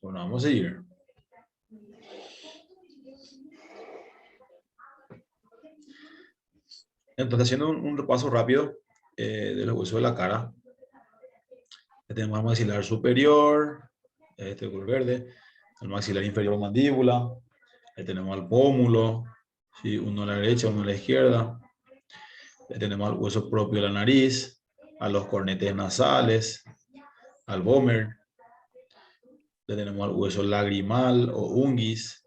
Bueno, vamos a seguir. Entonces, haciendo un repaso rápido de los huesos de la cara. Tenemos el maxilar superior, este color verde, el maxilar inferior mandíbula, ahí tenemos al pómulo, ¿sí? Uno a la derecha, uno a la izquierda. Ahí tenemos al hueso propio de la nariz, a los cornetes nasales, al vómer. Le tenemos al hueso lagrimal o unguis.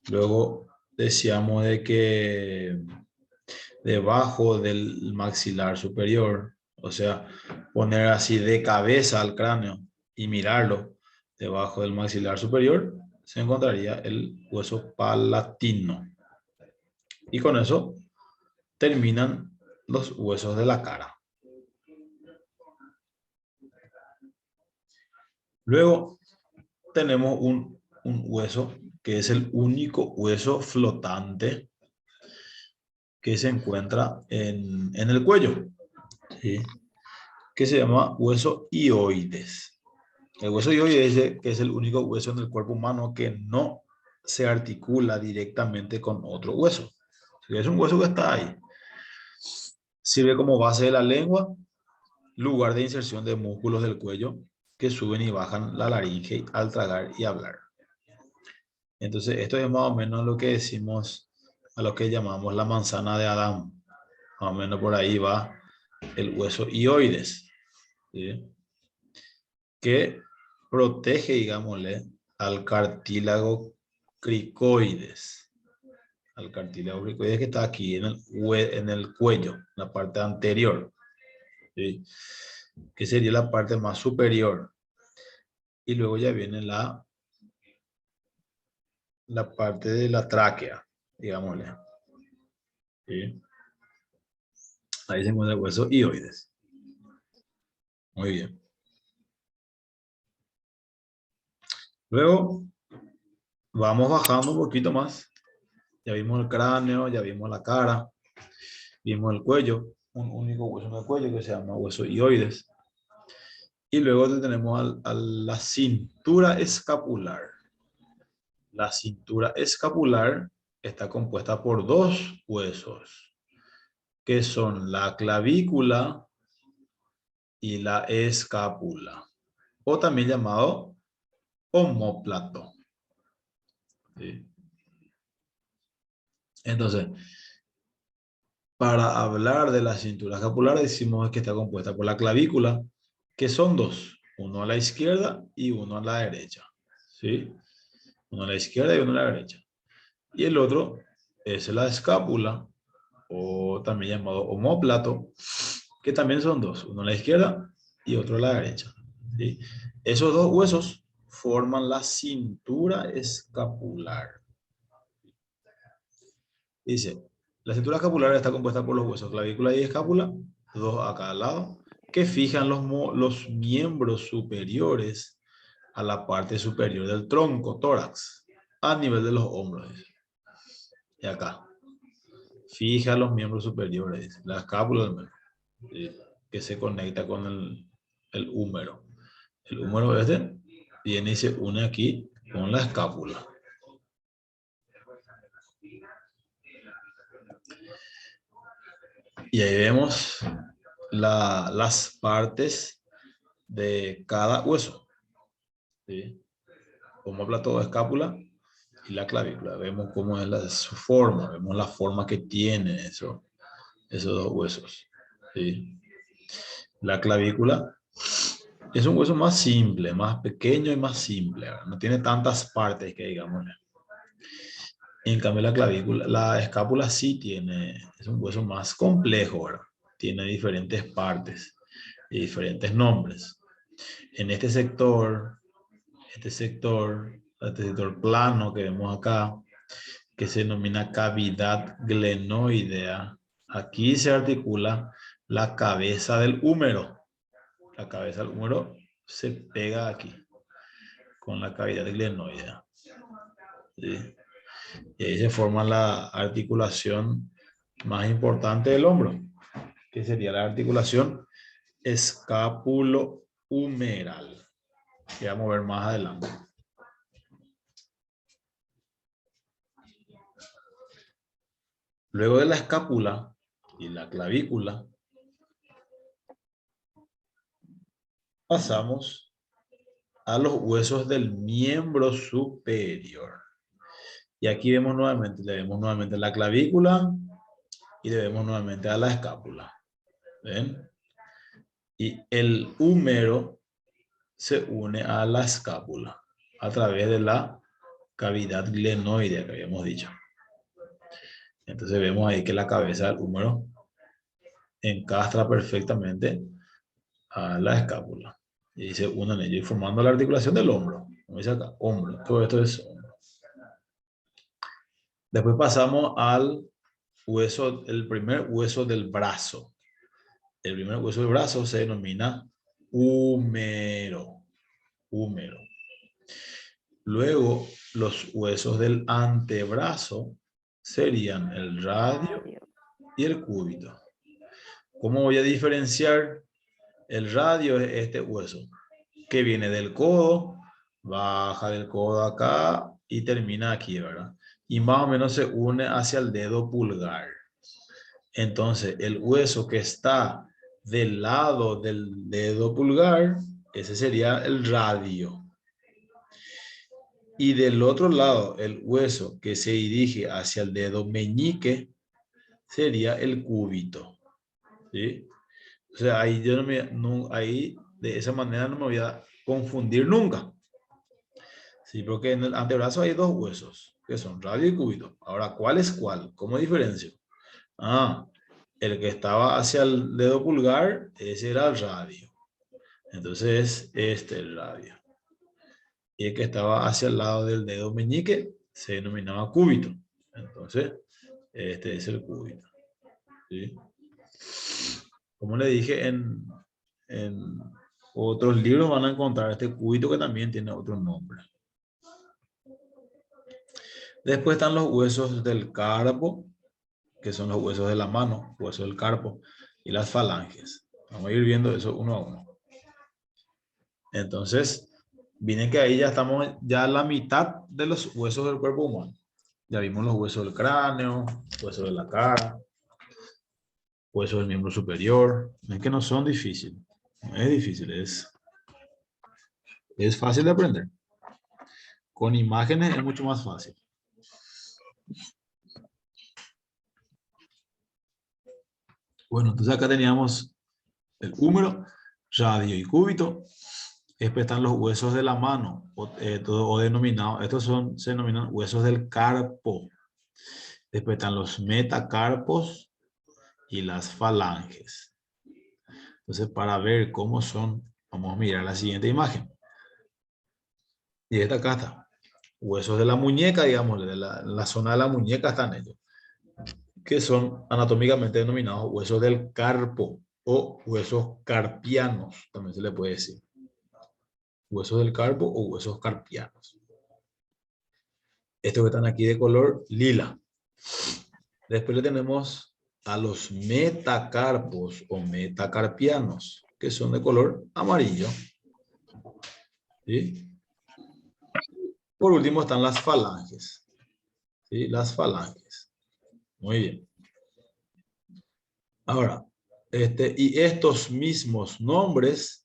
Luego decíamos de que debajo del maxilar superior, o sea, poner así de cabeza al cráneo y mirarlo debajo del maxilar superior, se encontraría el hueso palatino. Y con eso terminan los huesos de la cara. Luego tenemos un hueso que es el único hueso flotante que se encuentra en el cuello, ¿sí? Que se llama hueso hioides. El hueso hioides que es el único hueso en el cuerpo humano que no se articula directamente con otro hueso. Es un hueso que está ahí. Sirve como base de la lengua, lugar de inserción de músculos del cuello que suben y bajan la laringe al tragar y hablar. Entonces, esto es más o menos lo que decimos a lo que llamamos la manzana de Adán. Más o menos por ahí va el hueso hioides, ¿sí? Que protege, digámosle, al cartílago cricoides. Al cartílago cricoides que está aquí en el cuello, en la parte anterior, ¿sí? Que sería la parte más superior. Y luego ya viene la parte de la tráquea, digámosle, ¿sí? Ahí se encuentra el hueso hioides. Muy bien. Luego vamos bajando un poquito más. Ya vimos el cráneo, ya vimos la cara, vimos el cuello, un único hueso en el cuello que se llama hueso hioides. Y luego tenemos a la cintura escapular. La cintura escapular está compuesta por dos huesos, que son la clavícula y la escápula, o también llamado omóplato. ¿Sí? Entonces, para hablar de la cintura escapular decimos que está compuesta por la clavícula, que son dos, uno a la izquierda y uno a la derecha, ¿sí? Uno a la izquierda y uno a la derecha. Y el otro es la escápula, o también llamado omóplato, que también son dos, uno a la izquierda y otro a la derecha, ¿sí? Esos dos huesos forman la cintura escapular. Dice, la cintura escapular está compuesta por los huesos clavícula y escápula, dos a cada lado, que fijan los miembros superiores a la parte superior del tronco, tórax, a nivel de los hombros. Y acá, fija los miembros superiores, la escápula del miembro, que se conecta con el húmero. El húmero este viene y se une aquí con la escápula. Y ahí vemos las partes de cada hueso, ¿sí? Omóplato, escápula y la clavícula. Vemos cómo es su forma, vemos la forma que tiene esos dos huesos, ¿sí? La clavícula es un hueso más simple, más pequeño y más simple, ¿verdad? No tiene tantas partes que digamos. En cambio la clavícula, la escápula sí es un hueso más complejo, ¿verdad? Tiene diferentes partes y diferentes nombres. En este sector plano que vemos acá, que se denomina cavidad glenoidea, aquí se articula la cabeza del húmero. La cabeza del húmero se pega aquí con la cavidad glenoidea, ¿sí? Y ahí se forma la articulación más importante del hombro, que sería la articulación escápulo-humeral, que vamos a ver más adelante. Luego de la escápula y la clavícula, pasamos a los huesos del miembro superior. Y aquí vemos nuevamente, le vemos nuevamente la clavícula y le vemos nuevamente a la escápula. ¿Ven? Y el húmero se une a la escápula a través de la cavidad glenoidea que habíamos dicho. Entonces vemos ahí que la cabeza del húmero encastra perfectamente a la escápula. Y se unen ellos, y formando la articulación del hombro. Como dice acá, hombro. Todo esto es hombro. Después pasamos al hueso, el primer hueso del brazo. El primer hueso del brazo se denomina húmero. Húmero. Luego, los huesos del antebrazo serían el radio y el cúbito. ¿Cómo voy a diferenciar? El radio es este hueso que viene del codo, baja del codo acá y termina aquí, ¿verdad? Y más o menos se une hacia el dedo pulgar. Entonces, el hueso que está del lado del dedo pulgar, ese sería el radio. Y del otro lado, el hueso que se dirige hacia el dedo meñique sería el cúbito. ¿Sí? O sea, ahí yo ahí de esa manera no me voy a confundir nunca. Sí, porque en el antebrazo hay dos huesos, que son radio y cúbito. Ahora, ¿cuál es cuál? ¿Cómo diferencio? Ah, el que estaba hacia el dedo pulgar, ese era el radio. Entonces, este es el radio. Y el que estaba hacia el lado del dedo meñique se denominaba cúbito. Entonces, este es el cúbito. ¿Sí? Como le dije, en otros libros van a encontrar este cúbito que también tiene otro nombre. Después están los huesos del carpo, que son los huesos de la mano, huesos del carpo, y las falanges. Vamos a ir viendo eso uno a uno. Entonces, miren que ahí ya estamos ya a la mitad de los huesos del cuerpo humano. Ya vimos los huesos del cráneo, huesos de la cara, huesos del miembro superior. Es que no son difíciles. No es difícil, es fácil de aprender. Con imágenes es mucho más fácil. Bueno, entonces acá teníamos el húmero, radio y cúbito. Después están los huesos de la mano, o denominados, estos se denominan huesos del carpo. Después están los metacarpos y las falanges. Entonces, para ver cómo son, vamos a mirar la siguiente imagen. Y esta acá está. Huesos de la muñeca, digamos, de la zona de la muñeca están ellos, que son anatómicamente denominados huesos del carpo o huesos carpianos, también se le puede decir. Huesos del carpo o huesos carpianos. Estos que están aquí de color lila. Después le tenemos a los metacarpos o metacarpianos, que son de color amarillo. ¿Sí? Por último están las falanges. ¿Sí? Las falanges. Muy bien. Ahora, y estos mismos nombres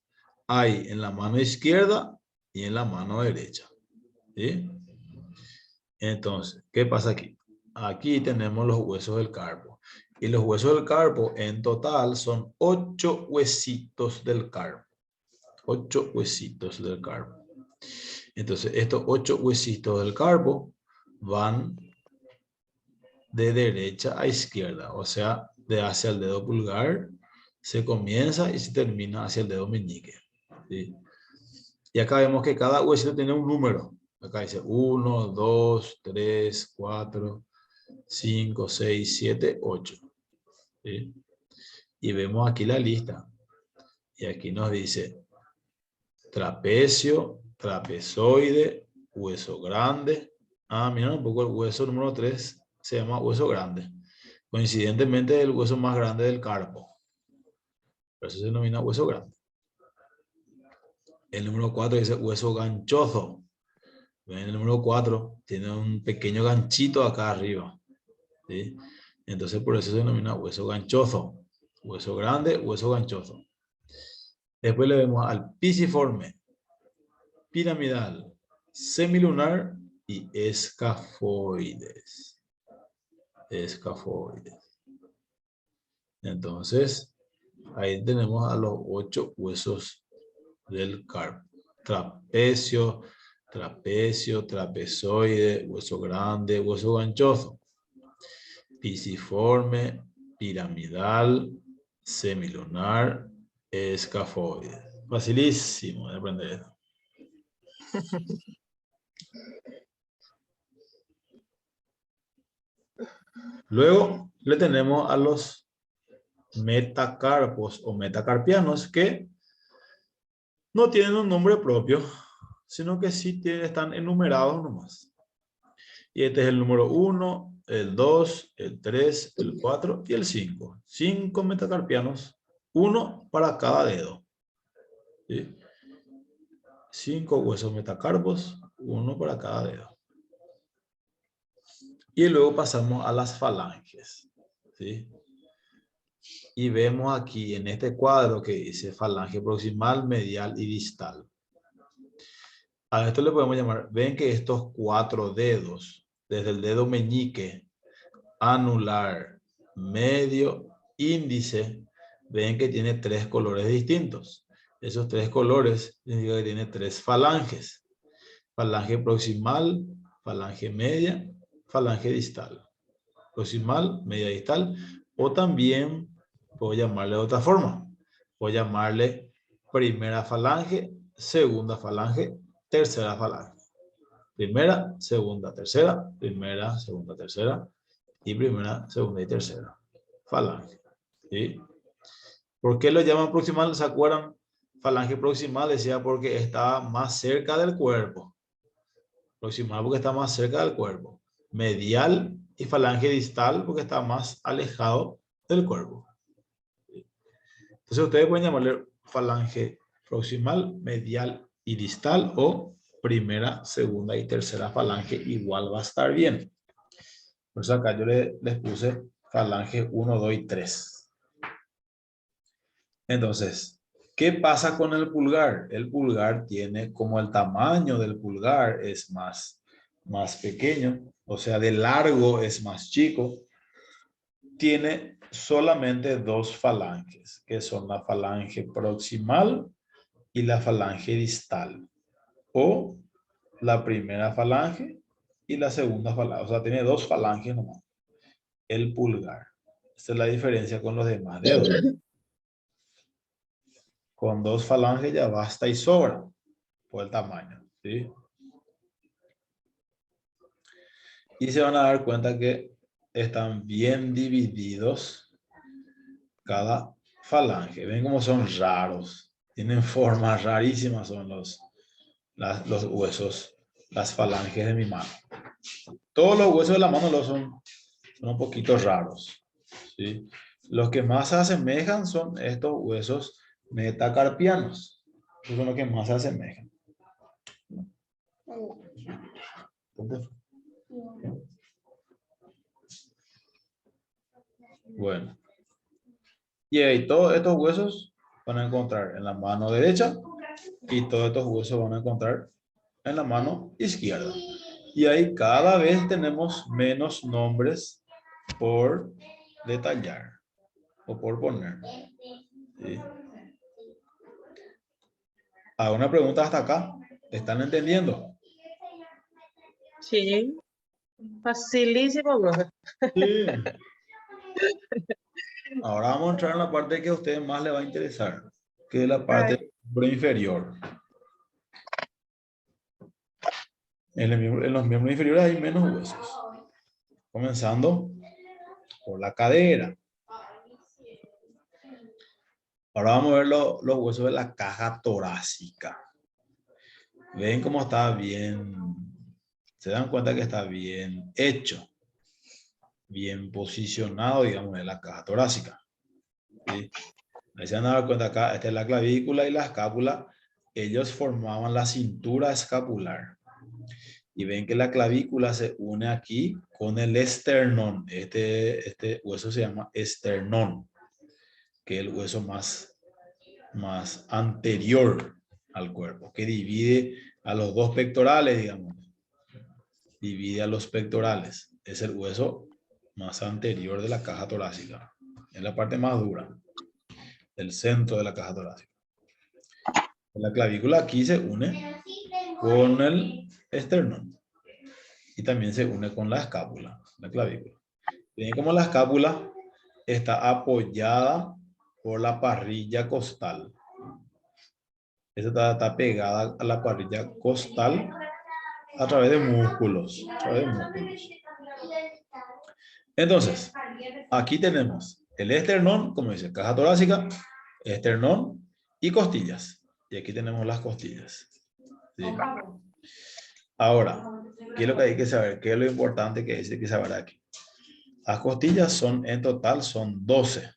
hay en la mano izquierda y en la mano derecha. ¿Sí? Entonces, ¿qué pasa aquí? Aquí tenemos los huesos del carpo. Y los huesos del carpo en total son 8 huesitos del carpo. 8 huesitos del carpo. Entonces, estos 8 huesitos del carpo van de derecha a izquierda. O sea, de hacia el dedo pulgar se comienza y se termina hacia el dedo meñique. ¿Sí? Y acá vemos que cada huesito tiene un número. Acá dice 1, 2, 3, 4, 5, 6, 7, 8. ¿Sí? Y vemos aquí la lista. Y aquí nos dice trapecio, trapezoide, hueso grande. Ah, miren un poco el hueso número 3 se llama hueso grande. Coincidentemente el hueso más grande del carpo. Por eso se denomina hueso grande. El número 4 dice hueso ganchoso. ¿Ven? El número 4 tiene un pequeño ganchito acá arriba, ¿sí? Entonces por eso se denomina hueso ganchoso. Hueso grande, hueso ganchoso. Después le vemos al pisiforme, piramidal, semilunar y escafoides. Escafoides. Entonces, ahí tenemos a los 8 huesos del carpo. Trapecio, trapecio, trapezoide, hueso grande, hueso ganchoso. Pisiforme, piramidal, semilunar, escafoide. Facilísimo de aprender esto. Luego le tenemos a los metacarpos o metacarpianos que no tienen un nombre propio, sino que sí están enumerados nomás. Y este es el número 1, el 2, el 3, el 4 y el 5. 5 metacarpianos, uno para cada dedo. ¿Sí? 5 huesos metacarpos, uno para cada dedo. Y luego pasamos a las falanges. ¿Sí? Y vemos aquí en este cuadro que dice falange proximal, medial y distal. A esto le podemos llamar, ven que estos 4 dedos, desde el dedo meñique, anular, medio, índice, ven que tiene 3 colores distintos. Esos 3 colores significa que tiene 3 falanges. Falange proximal, falange media, falange distal. Proximal, media, distal. O también puedo llamarle de otra forma. Puedo llamarle primera falange, segunda falange, tercera falange. Primera, segunda, tercera, primera, segunda, tercera y primera, segunda y tercera falange. ¿Sí? ¿Por qué lo llaman proximal? ¿Se acuerdan? Falange proximal decía porque está más cerca del cuerpo. Proximal porque está más cerca del cuerpo. Medial y falange distal porque está más alejado del cuerpo. Entonces ustedes pueden llamarle falange proximal, medial y distal o primera, segunda y tercera falange. Igual va a estar bien. Por eso acá yo les puse falange 1, 2 y 3. Entonces, ¿qué pasa con el pulgar? El pulgar tiene, como el tamaño del pulgar es más pequeño, o sea, de largo es más chico, tiene solamente 2 falanges, que son la falange proximal y la falange distal, o la primera falange y la segunda falange, o sea, tiene 2 falanges nomás, el pulgar. Esta es la diferencia con los demás dedos. Con 2 falanges ya basta y sobra por el tamaño, ¿sí? Y se van a dar cuenta que están bien divididos cada falange. Ven cómo son raros. Tienen formas rarísimas, son los huesos, las falanges de mi mano. Todos los huesos de la mano son un poquito raros, ¿sí? Los que más se asemejan son estos huesos metacarpianos. Esos son los que más se asemejan. Bueno. Y ahí todos estos huesos van a encontrar en la mano derecha y todos estos huesos van a encontrar en la mano izquierda. Y ahí cada vez tenemos menos nombres por detallar o por poner. ¿Sí? ¿Hago una pregunta hasta acá? ¿Están entendiendo? Sí, facilísimo, profe. Sí. Ahora vamos a entrar en la parte que a ustedes más les va a interesar, que es la parte inferior. En los miembros inferiores hay menos huesos. Comenzando por la cadera. Ahora vamos a ver los huesos de la caja torácica. Ven cómo está bien. Se dan cuenta que está bien hecho. Bien posicionado, digamos, en la caja torácica. ¿Sí? Ahí se van a dar cuenta acá, esta es la clavícula y la escápula. Ellos formaban la cintura escapular. Y ven que la clavícula se une aquí con el esternón. Este hueso se llama esternón, que es el hueso más anterior al cuerpo, que divide a los dos pectorales, digamos. Divide a los pectorales. Es el hueso más anterior de la caja torácica. Es la parte más dura, el centro de la caja torácica. La clavícula aquí se une con el esternón y también se une con la escápula, la clavícula. Ven como la escápula está apoyada por la parrilla costal. Esta está pegada a la parrilla costal a través de músculos. Entonces, aquí tenemos el esternón, como dice, caja torácica, esternón y costillas. Y aquí tenemos las costillas. ¿Sí? Ahora, ¿qué es lo que hay que saber? ¿Qué es lo importante que hay que saber aquí? Las costillas son, en total, son 12.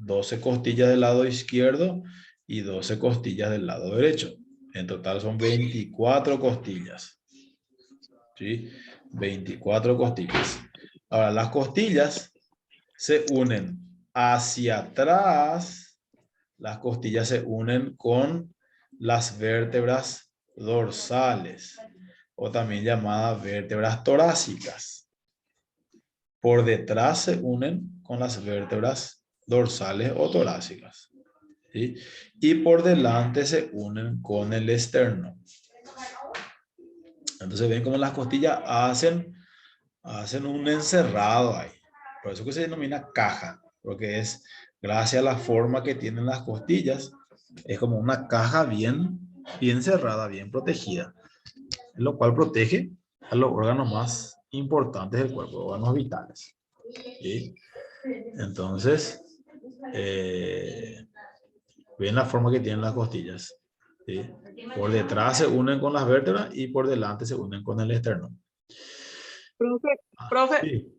12 costillas del lado izquierdo y 12 costillas del lado derecho. En total son 24 costillas. ¿Sí? 24 costillas. Ahora, las costillas se unen hacia atrás. Las costillas se unen con las vértebras dorsales, o también llamadas vértebras torácicas. Por detrás se unen con las vértebras dorsales o torácicas. ¿Sí? Y por delante se unen con el esternón. Entonces ven cómo las costillas hacen un encerrado ahí. Por eso que se denomina caja, porque es gracias a la forma que tienen las costillas, es como una caja bien cerrada, bien protegida, lo cual protege a los órganos más importantes del cuerpo, órganos vitales. ¿Sí? Entonces, ven la forma que tienen las costillas. ¿Sí? Por detrás se unen con las vértebras y por delante se unen con el esternón. Profe,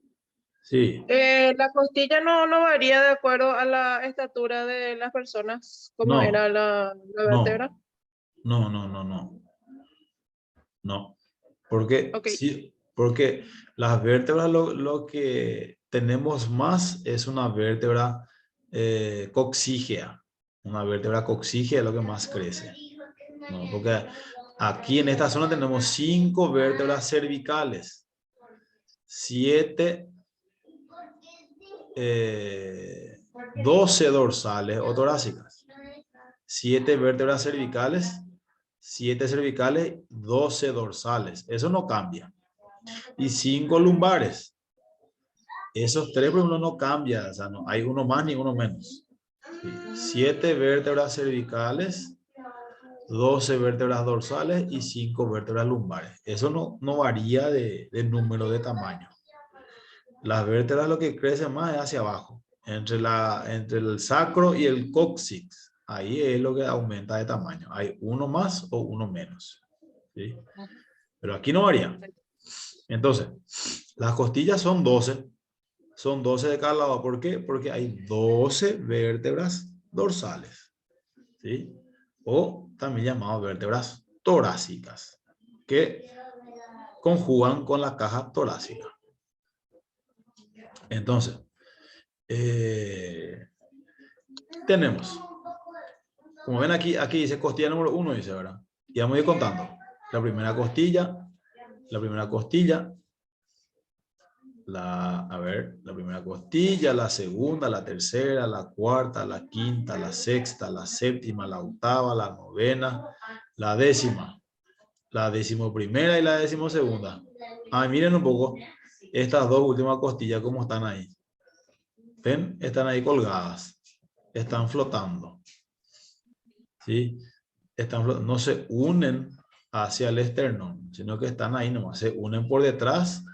Sí, sí. la costilla no varía de acuerdo a la estatura de las personas, como No, era la vértebra. no, no. No, porque, Ok, sí, porque las vértebras lo que tenemos más es una vértebra coxígea. Una vértebra coxígea es lo que más crece. No, porque aquí en esta zona tenemos 5 vértebras cervicales, 7, 12 dorsales o torácicas, 7 vértebras cervicales, 7 cervicales, 12 dorsales. Eso no cambia. Y 5 lumbares. Esos 3 por uno no cambia. O sea, no hay uno más ni uno menos. 7 vértebras cervicales, 12 vértebras dorsales y 5 vértebras lumbares. Eso no varía de número de tamaño. Las vértebras lo que crece más es hacia abajo. Entre el sacro y el cóccix. Ahí es lo que aumenta de tamaño. Hay uno más o uno menos. ¿Sí? Pero aquí no varía. Entonces, las costillas son 12. Son 12 de cada lado. ¿Por qué? Porque hay 12 vértebras dorsales. ¿Sí? O también llamadas vértebras torácicas. Que conjugan con la caja torácica. Entonces, tenemos, como ven aquí dice costilla número 1, dice, ¿verdad? Y vamos a ir contando. La primera costilla, la primera costilla, la segunda, la tercera, la cuarta, la quinta, la sexta, la séptima, la octava, la novena, la décima, la decimoprimera y la decimosegunda. Miren un poco estas dos últimas costillas como están ahí. ¿Ven? Están ahí colgadas. Están flotando. ¿Sí? No se unen hacia el esternón, sino que están ahí nomás. Se unen por detrás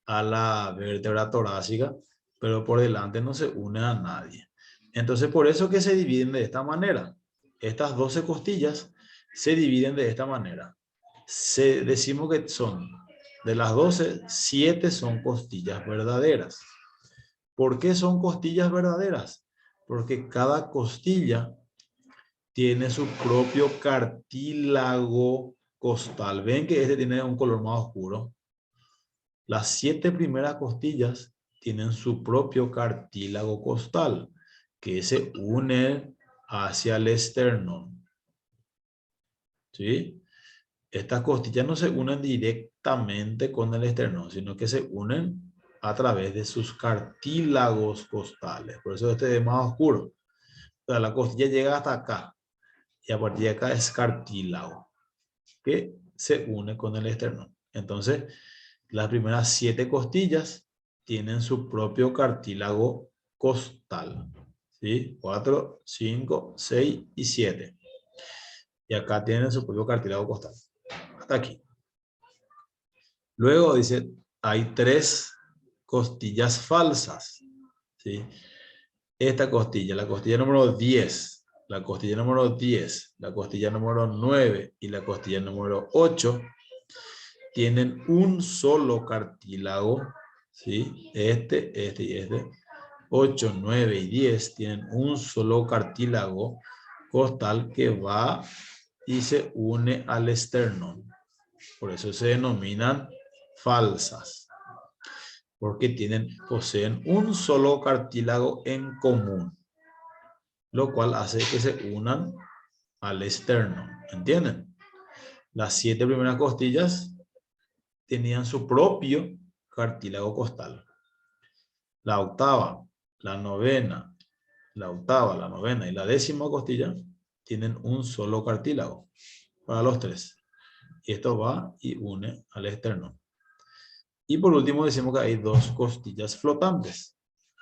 a la vértebra torácica, pero por delante no se une a nadie. Entonces, por eso que se dividen de esta manera. Estas 12 costillas se dividen de esta manera. Decimos que son, de las 12, 7 son costillas verdaderas. ¿Por qué son costillas verdaderas? Porque cada costilla tiene su propio cartílago costal. Ven que este tiene un color más oscuro. Las 7 primeras costillas tienen su propio cartílago costal, que se une hacia el esternón. ¿Sí? Estas costillas no se unen directamente con el esternón, sino que se unen a través de sus cartílagos costales. Por eso este es más oscuro. O sea, la costilla llega hasta acá y a partir de acá es cartílago que se une con el esternón. Entonces, las primeras 7 costillas tienen su propio cartílago costal. ¿Sí? 4, 5, 6 y 7. Y acá tienen su propio cartílago costal. Hasta aquí. Luego dice, hay 3 costillas falsas. ¿Sí? Esta costilla, la costilla número 10, la costilla número 10, la costilla número 9 y la costilla número 8 tienen un solo cartílago, ¿sí? Este y este. 8, 9 y 10 tienen un solo cartílago costal que va y se une al esternón. Por eso se denominan falsas. Porque poseen un solo cartílago en común, lo cual hace que se unan al esternón. ¿Entienden? Las 7 primeras costillas tenían su propio cartílago costal. La octava, la novena, la octava, la novena y la 10ª costilla tienen un solo cartílago para los 3. Y esto va y une al esternón. Y por último decimos que hay 2 costillas flotantes,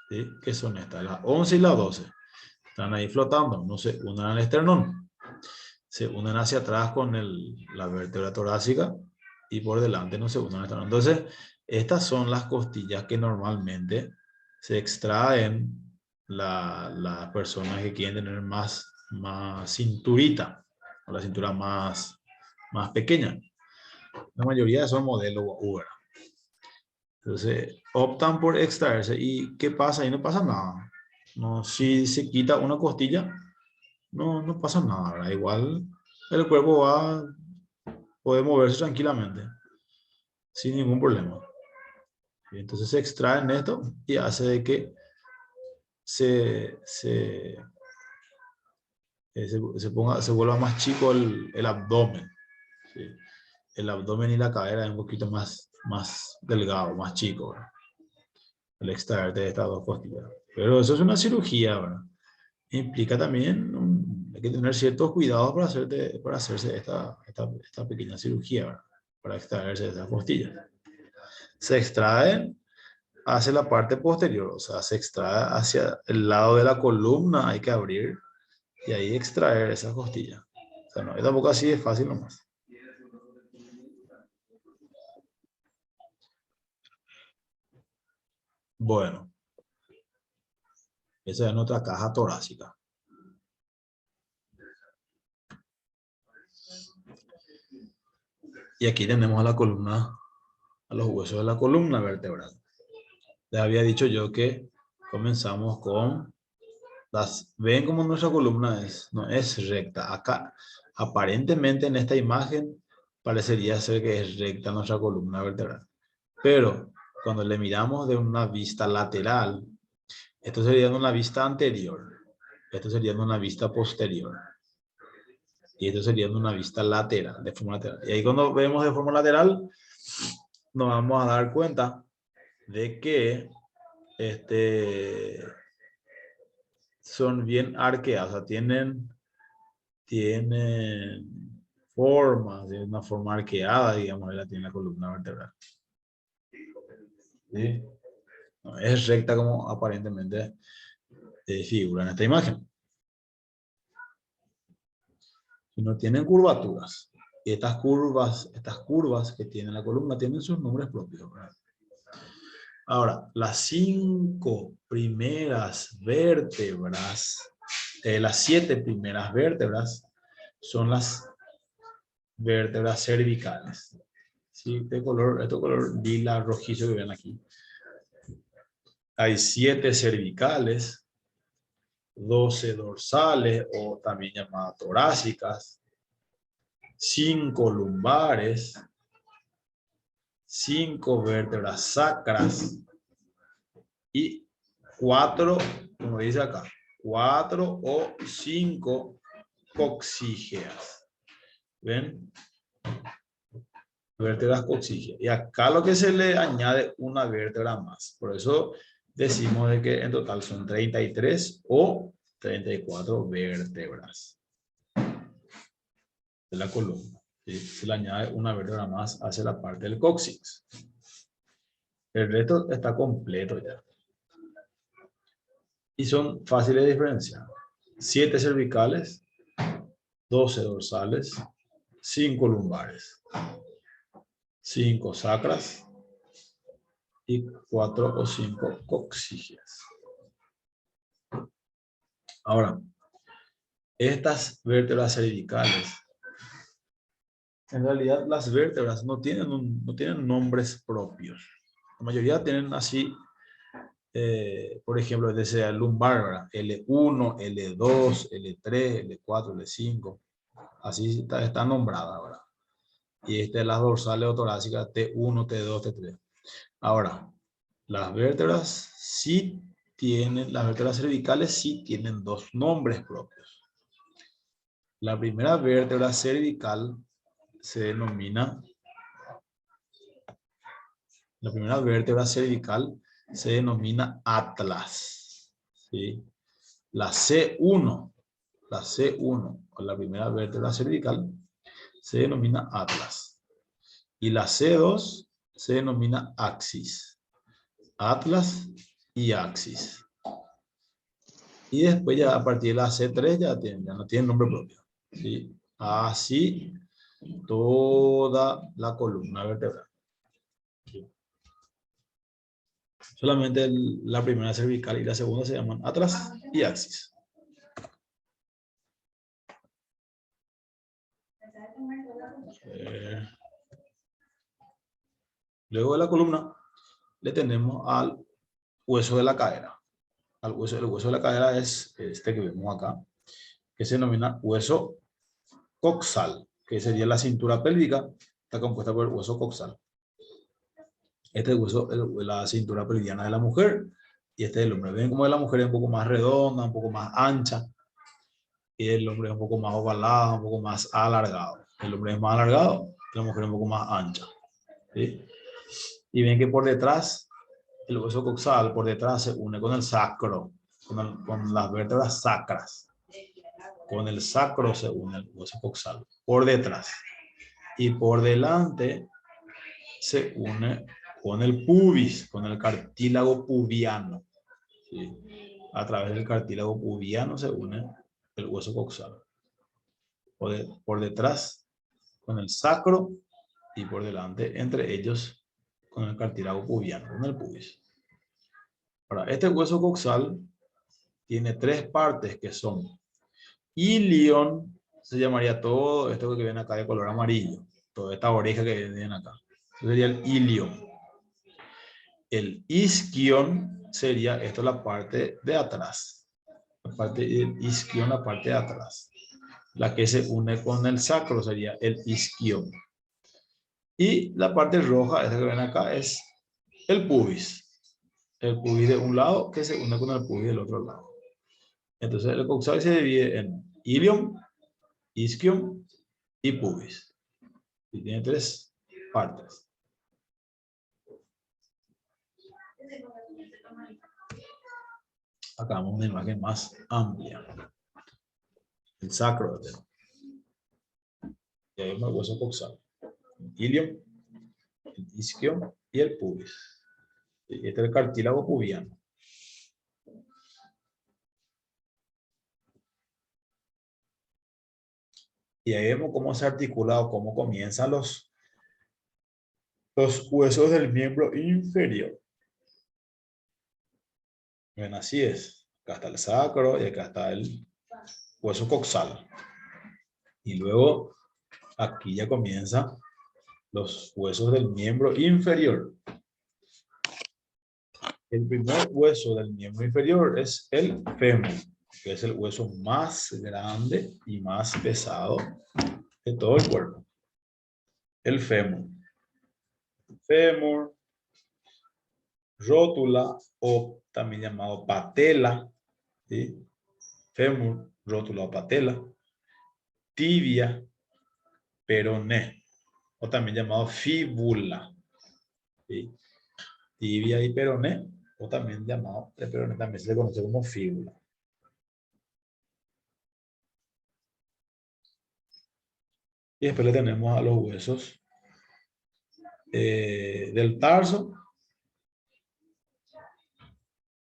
¿sí? Que son estas, la 11 y la 12. Están ahí flotando, no se unen al esternón. Se unen hacia atrás con la vértebra torácica y por delante no se unen al esternón. Entonces, estas son las costillas que normalmente se extraen las personas que quieren tener más cinturita, o la cintura más pequeña. La mayoría son modelos Uber. Entonces, optan por extraerse. ¿Y qué pasa? Ahí no pasa nada. No, si se quita una costilla, no pasa nada, ¿verdad? Igual el cuerpo puede moverse tranquilamente, sin ningún problema. Y entonces se extraen esto y hace de que se vuelva más chico el abdomen. ¿Sí? El abdomen y la cadera es un poquito más delgado, más chico, ¿verdad? El extraerte de estas 2 costillas. Pero eso es una cirugía, ¿verdad? Implica también hay que tener ciertos cuidados para hacerse esta pequeña cirugía, ¿verdad? Para extraerse de estas costillas. Se extraen hacia la parte posterior, o sea, se extrae hacia el lado de la columna, hay que abrir y ahí extraer esas costillas. O sea, no, tampoco así es fácil nomás. Bueno, esa es nuestra caja torácica. Y aquí tenemos a la columna, a los huesos de la columna vertebral. Les había dicho yo que comenzamos con ven como nuestra columna no es recta. Acá, aparentemente en esta imagen, parecería ser que es recta nuestra columna vertebral. Pero cuando le miramos de una vista lateral, esto sería de una vista anterior. Esto sería de una vista posterior. Y esto sería de una vista lateral, de forma lateral. Y ahí cuando vemos de forma lateral, nos vamos a dar cuenta de que son bien arqueadas, o sea, tienen forma, de una forma arqueada, digamos, tiene la columna vertebral. ¿Sí? No es recta como aparentemente figura en esta imagen. Sino tienen curvaturas. Y estas curvas que tiene la columna tienen sus nombres propios, ¿verdad? Ahora, las 5 primeras vértebras, las 7 primeras vértebras son las vértebras cervicales. ¿Sí? Este color lila rojizo que ven aquí. Hay 7 cervicales 12 dorsales o también llamadas torácicas, 5 lumbares, 5 vértebras sacras y 4, como dice acá, 4 o 5 coxígeas. ¿Ven? Vértebras coxígeas. Y acá lo que se le añade una vértebra más. Por eso decimos de que en total son 33 o 34 vértebras de la columna. ¿Sí? Se le añade una vértebra más hacia la parte del coxis. El resto está completo ya. Y son fáciles de diferenciar. 7 cervicales, 12 dorsales, 5 lumbares, 5 sacras y 4 o 5 coxígeas. Ahora, estas vértebras cervicales, en realidad las vértebras no tienen nombres propios. La mayoría tienen así, por ejemplo, desde el lumbar, L1, L2, L3, L4, L5. Así está nombrada ahora. Y las dorsales o torácicas T1, T2, T3. Ahora, las vértebras las vértebras cervicales sí tienen dos nombres propios. La primera vértebra cervical se denomina, atlas. ¿Sí? La C1, o la primera vértebra cervical, se denomina atlas. Y la C2 se denomina axis. Atlas y axis. Y después ya a partir de la C3 ya no tiene nombre propio. ¿Sí? Así toda la columna vertebral. ¿Sí? Solamente la primera cervical y la segunda se llaman atlas y axis. Luego de la columna le tenemos al hueso de la cadera. El hueso de la cadera es este que vemos acá, que se denomina hueso coxal, que sería la cintura pélvica, está compuesta por el hueso coxal. Este es el hueso, la cintura pelviana de la mujer, y este es el hombre. Ven como la mujer es un poco más redonda, un poco más ancha, y el hombre es un poco más ovalado, un poco más alargado. El hombre es más alargado, la mujer es un poco más ancha. ¿Sí? Y ven que por detrás, el hueso coxal por detrás se une con el sacro, con las vértebras sacras. Con el sacro se une el hueso coxal, por detrás. Y por delante se une con el pubis, con el cartílago pubiano. ¿Sí? A través del cartílago pubiano se une el hueso coxal. Por detrás con el sacro y por delante entre ellos con el cartílago pubiano, con el pubis. Ahora, este hueso coxal tiene tres partes que son ilion, se llamaría todo esto que ven acá de color amarillo, toda esta oreja que ven acá. Eso sería el ilion. El isquion sería esto la parte de atrás. La parte del isquion, la parte de atrás. La que se une con el sacro sería el isquion. Y la parte roja, esta que ven acá, es el pubis. El pubis de un lado que se une con el pubis del otro lado. Entonces el coxal se divide en ilion, isquion y pubis. Y tiene tres partes. Acá vemos una imagen más amplia. El sacro. Y ahí vemos el hueso coxal. El ilion, el isquion y el pubis. Y este es el cartílago pubiano. Y ahí vemos cómo se articula o cómo comienzan los huesos del miembro inferior. Bien, así es. Acá está el sacro y acá está el hueso coxal. Y luego aquí ya comienzan los huesos del miembro inferior. El primer hueso del miembro inferior es el fémur. que es el hueso más grande y más pesado de todo el cuerpo. El fémur. Fémur, rótula o también llamado patela, ¿sí? Fémur, rótula o patela, tibia, peroné, o también llamado fíbula, ¿sí? Tibia y peroné, o también llamado de peroné, también se le conoce como fíbula. Y después le tenemos a los huesos del tarso,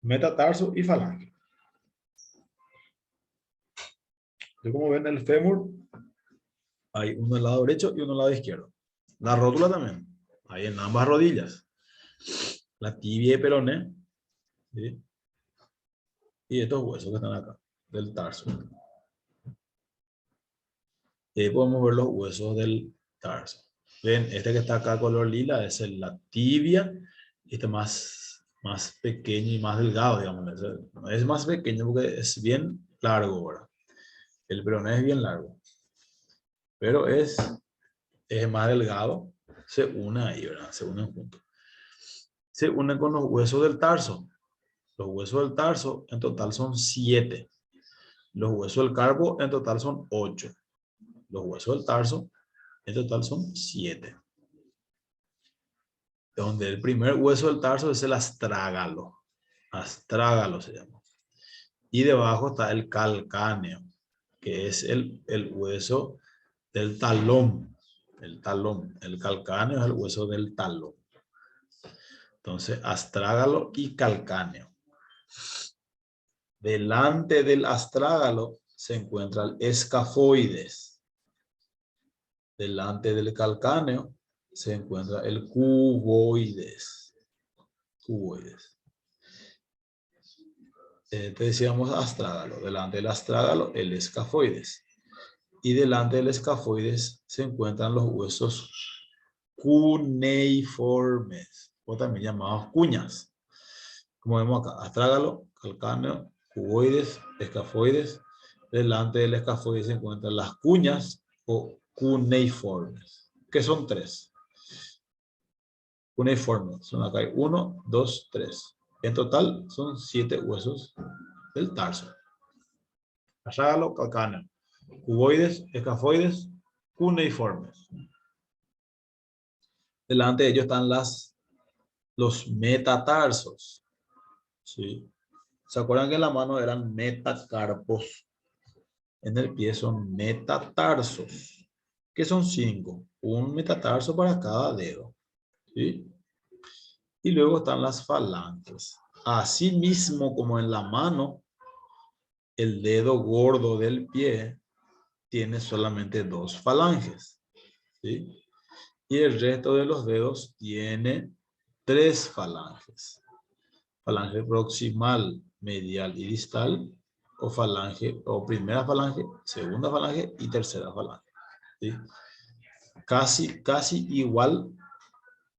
metatarso y falange. Entonces, como ven, el fémur hay uno del lado derecho y uno del lado izquierdo. La rótula también, hay en ambas rodillas. La tibia y peroné, ¿sí? Y estos huesos que están acá, del tarso. Y ahí podemos ver los huesos del tarso. Ven, este que está acá color lila es la tibia. Y este más pequeño y más delgado, digamos. Es más pequeño porque es bien largo, ¿verdad? El peroné es bien largo. Pero es más delgado. Se une ahí, ¿verdad? Se unen juntos. Se unen con los huesos del tarso. Los huesos del tarso en total son 7. Los huesos del carpo en total son 8. Los huesos del tarso en total son 7. Donde el primer hueso del tarso es el astrágalo. Astrágalo se llama. Y debajo está el calcáneo, que es el hueso del talón. El talón. El calcáneo es el hueso del talón. Entonces, astrágalo y calcáneo. Delante del astrágalo se encuentra el escafoides. Delante del calcáneo se encuentra el cuboides. Cuboides. Te decíamos astrágalo. Delante del astrágalo, el escafoides. Y delante del escafoides se encuentran los huesos cuneiformes, o también llamados cuñas. Como vemos acá, astrágalo, calcáneo, cuboides, escafoides. Delante del escafoides se encuentran las cuñas o cuneiformes, que son 3. Cuneiformes, son acá hay 1, 2, 3. En total son 7 huesos del tarso. Astrágalo, calcáneo, cuboides, escafoides, cuneiformes. Delante de ellos están los metatarsos. ¿Sí? ¿Se acuerdan que en la mano eran metacarpos? En el pie son metatarsos, que son 5. Un metatarso para cada dedo. ¿Sí? Y luego están las falanges. Así mismo como en la mano, el dedo gordo del pie tiene solamente 2 falanges. ¿Sí? Y el resto de los dedos tiene 3 falanges. Falange proximal, medial y distal, o falange, o primera falange, segunda falange y tercera falange. ¿Sí? Casi igual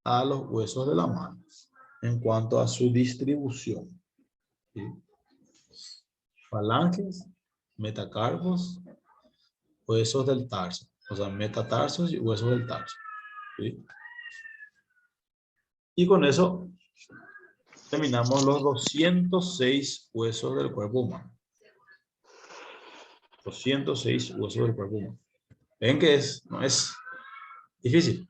a los huesos de la mano en cuanto a su distribución. ¿Sí? Falanges, metacarpos, huesos del tarso, o sea, metatarsos y huesos del tarso. ¿Sí? Y con eso terminamos los 206 huesos del cuerpo humano. 206 huesos del cuerpo humano. ¿Ven que no es difícil?